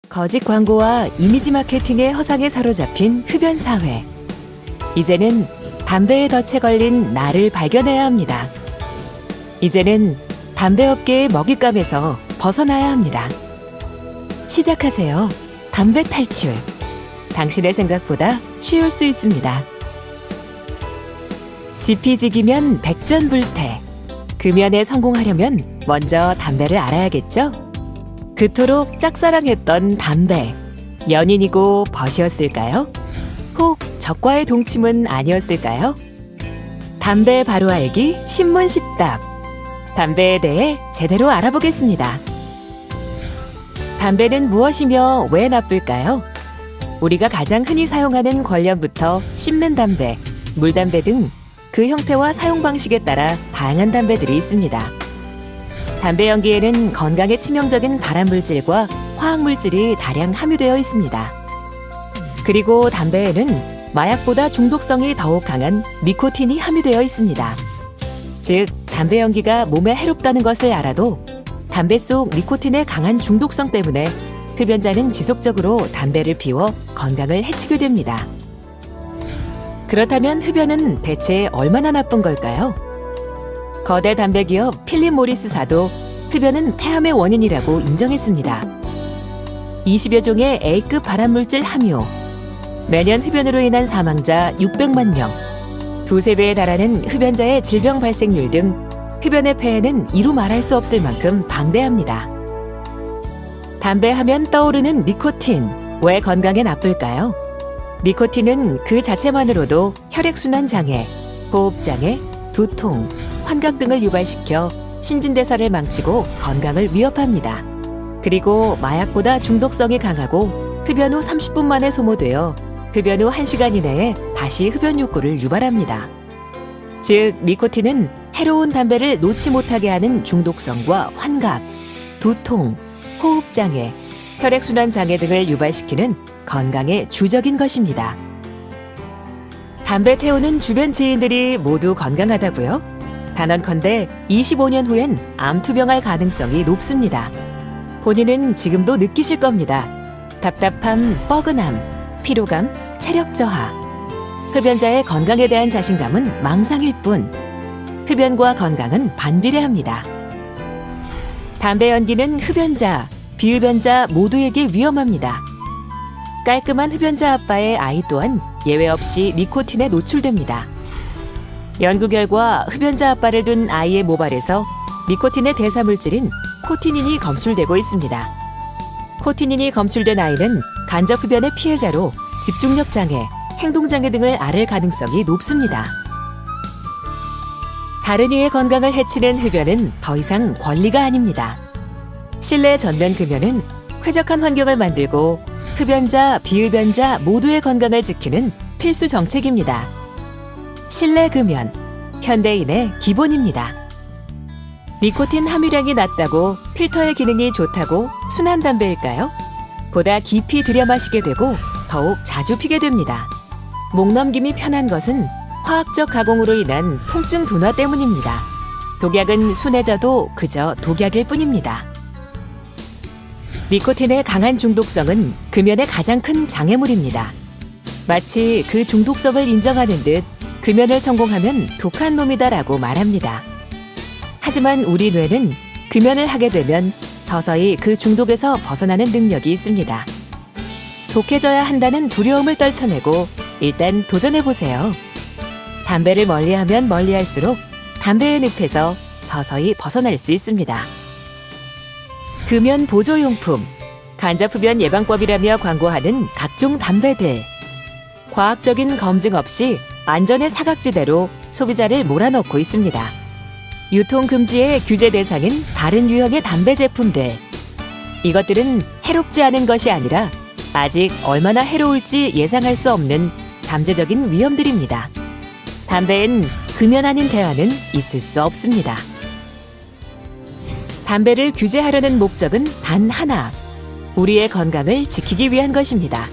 거짓 광고와 이미지 마케팅의 허상에 사로잡힌 흡연 사회. 이제는 담배의 덫에 걸린 나를 발견해야 합니다. 이제는 담배업계의 먹잇감에서 벗어나야 합니다. 시작하세요. 담배 탈출. 당신의 생각보다 쉬울 수 있습니다. 지피지기면 백전불태. 금연에 성공하려면 먼저 담배를 알아야겠죠? 그토록 짝사랑했던 담배. 연인이고 벗이었을까요? 혹 적과의 동침은 아니었을까요? 담배 바로 알기 신문 10답. 담배에 대해 제대로 알아보겠습니다. 담배는 무엇이며 왜 나쁠까요? 우리가 가장 흔히 사용하는 관련부터 씹는 담배, 물담배 등 그 형태와 사용 방식에 따라 다양한 담배들이 있습니다. 담배 연기에는 건강에 치명적인 발암물질과 화학물질이 다량 함유되어 있습니다. 그리고 담배에는 마약보다 중독성이 더욱 강한 니코틴이 함유되어 있습니다. 즉, 담배 연기가 몸에 해롭다는 것을 알아도 담배 속 니코틴의 강한 중독성 때문에 흡연자는 지속적으로 담배를 피워 건강을 해치게 됩니다. 그렇다면 흡연은 대체 얼마나 나쁜 걸까요? 거대 담배 기업 필립 모리스사도 흡연은 폐암의 원인이라고 인정했습니다. 20여 종의 A급 발암물질 함유, 매년 흡연으로 인한 사망자 600만 명, 두세 배에 달하는 흡연자의 질병 발생률 등 흡연의 폐해는 이루 말할 수 없을 만큼 방대합니다. 담배 하면 떠오르는 니코틴, 왜 건강에 나쁠까요? 니코틴은 그 자체만으로도 혈액순환 장애, 호흡 장애, 두통, 환각 등을 유발시켜 신진대사를 망치고 건강을 위협합니다. 그리고 마약보다 중독성이 강하고 흡연 후 30분 만에 소모되어 흡연 후 1시간 이내에 다시 흡연 욕구를 유발합니다. 즉, 니코틴은 해로운 담배를 놓지 못하게 하는 중독성과 환각, 두통, 호흡 장애, 혈액순환 장애 등을 유발시키는 건강에 주적인 것입니다. 담배 태우는 주변 지인들이 모두 건강하다고요? 단언컨대 25년 후엔 암투병할 가능성이 높습니다. 본인은 지금도 느끼실 겁니다. 답답함, 뻐근함, 피로감, 체력 저하. 흡연자의 건강에 대한 자신감은 망상일 뿐. 흡연과 건강은 반비례합니다. 담배 연기는 흡연자, 비흡연자 모두에게 위험합니다. 깔끔한 흡연자 아빠의 아이 또한 예외 없이 니코틴에 노출됩니다. 연구 결과 흡연자 아빠를 둔 아이의 모발에서 니코틴의 대사물질인 코티닌이 검출되고 있습니다. 코티닌이 검출된 아이는 간접 흡연의 피해자로 집중력 장애, 행동장애 등을 앓을 가능성이 높습니다. 다른 이의 건강을 해치는 흡연은 더 이상 권리가 아닙니다. 실내 전면 금연은 쾌적한 환경을 만들고 흡연자, 비흡연자 모두의 건강을 지키는 필수 정책입니다. 실내 금연, 현대인의 기본입니다. 니코틴 함유량이 낮다고 필터의 기능이 좋다고 순한 담배일까요? 보다 깊이 들여 마시게 되고 더욱 자주 피게 됩니다. 목 넘김이 편한 것은 화학적 가공으로 인한 통증 둔화 때문입니다. 독약은 순해져도 그저 독약일 뿐입니다. 니코틴의 강한 중독성은 금연의 가장 큰 장애물입니다. 마치 그 중독성을 인정하는 듯 금연을 성공하면 독한 놈이다라고 말합니다. 하지만 우리 뇌는 금연을 하게 되면 서서히 그 중독에서 벗어나는 능력이 있습니다. 독해져야 한다는 두려움을 떨쳐내고 일단 도전해보세요. 담배를 멀리하면 멀리할수록 담배의 늪에서 서서히 벗어날 수 있습니다. 금연 보조용품, 간접흡연 예방법이라며 광고하는 각종 담배들. 과학적인 검증 없이 안전의 사각지대로 소비자를 몰아넣고 있습니다. 유통 금지의 규제 대상인 다른 유형의 담배 제품들. 이것들은 해롭지 않은 것이 아니라 아직 얼마나 해로울지 예상할 수 없는 잠재적인 위험들입니다. 담배엔 금연 아닌 대안은 있을 수 없습니다. 담배를 규제하려는 목적은 단 하나, 우리의 건강을 지키기 위한 것입니다.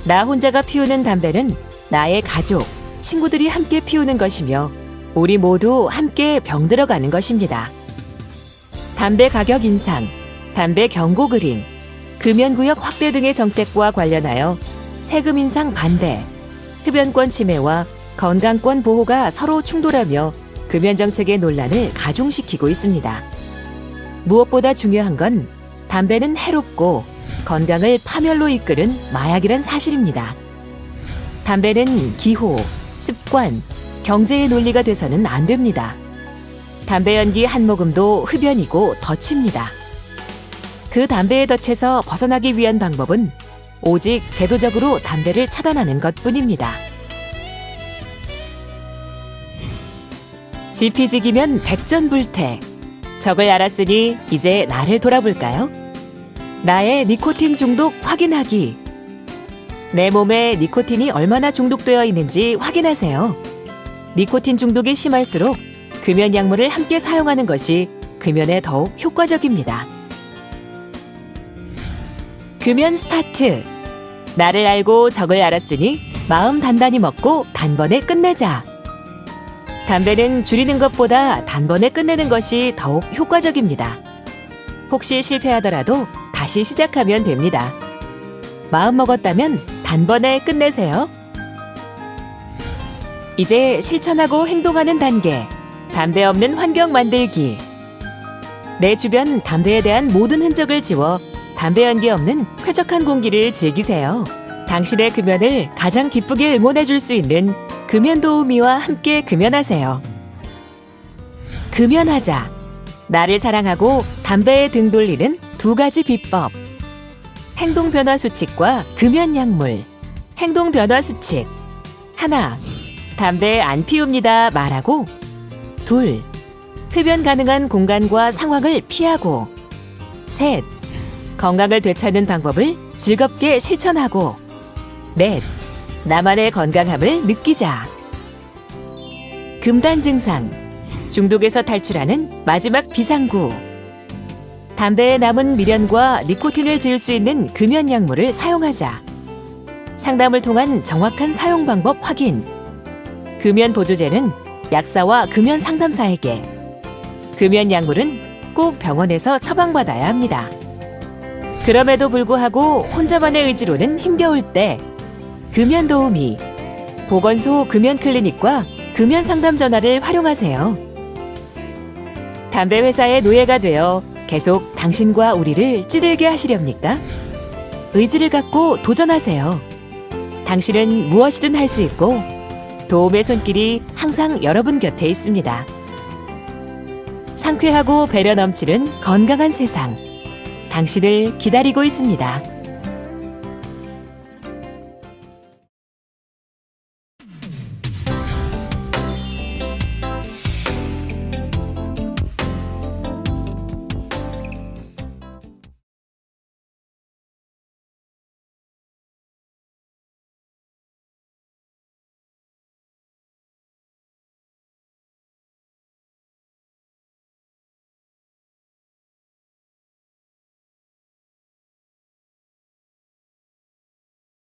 나 혼자가 피우는 담배는 나의 가족, 친구들이 함께 피우는 것이며 우리 모두 함께 병들어가는 것입니다. 담배 가격 인상, 담배 경고 그림, 금연구역 확대 등의 정책과 관련하여 세금 인상 반대, 흡연권 침해와 건강권 보호가 서로 충돌하며 금연 정책의 논란을 가중시키고 있습니다. 무엇보다 중요한 건 담배는 해롭고 건강을 파멸로 이끄는 마약이란 사실입니다. 담배는 기호, 습관, 경제의 논리가 돼서는 안 됩니다. 담배 연기 한 모금도 흡연이고 덫입니다. 그 담배의 덫에서 벗어나기 위한 방법은 오직 제도적으로 담배를 차단하는 것뿐입니다. 지피지기면 백전불태. 적을 알았으니 이제 나를 돌아볼까요? 나의 니코틴 중독 확인하기. 내 몸에 니코틴이 얼마나 중독되어 있는지 확인하세요. 니코틴 중독이 심할수록 금연 약물을 함께 사용하는 것이 금연에 더욱 효과적입니다. 금연 스타트. 나를 알고 적을 알았으니 마음 단단히 먹고 단번에 끝내자. 담배는 줄이는 것보다 단번에 끝내는 것이 더욱 효과적입니다. 혹시 실패하더라도 다시 시작하면 됩니다. 마음 먹었다면 단번에 끝내세요. 이제 실천하고 행동하는 단계. 담배 없는 환경 만들기. 내 주변 담배에 대한 모든 흔적을 지워 담배 연기 없는 쾌적한 공기를 즐기세요. 당신의 금연을 가장 기쁘게 응원해 줄 수 있는 금연도우미와 함께 금연하세요. 금연하자. 나를 사랑하고 담배에 등 돌리는 두 가지 비법. 행동변화 수칙과 금연약물. 행동변화 수칙. 1. 담배 안 피웁니다 말하고. 2. 흡연 가능한 공간과 상황을 피하고. 3. 건강을 되찾는 방법을 즐겁게 실천하고. 4. 나만의 건강함을 느끼자. 금단 증상. 중독에서 탈출하는 마지막 비상구. 담배에 남은 미련과 니코틴을 지울 수 있는 금연 약물을 사용하자. 상담을 통한 정확한 사용 방법 확인. 금연 보조제는 약사와 금연 상담사에게. 금연 약물은 꼭 병원에서 처방받아야 합니다. 그럼에도 불구하고 혼자만의 의지로는 힘겨울 때 금연 도우미, 보건소 금연 클리닉과 금연 상담 전화를 활용하세요. 담배 회사의 노예가 되어 계속 당신과 우리를 찌들게 하시렵니까? 의지를 갖고 도전하세요. 당신은 무엇이든 할 수 있고 도움의 손길이 항상 여러분 곁에 있습니다. 상쾌하고 배려 넘치는 건강한 세상, 당신을 기다리고 있습니다.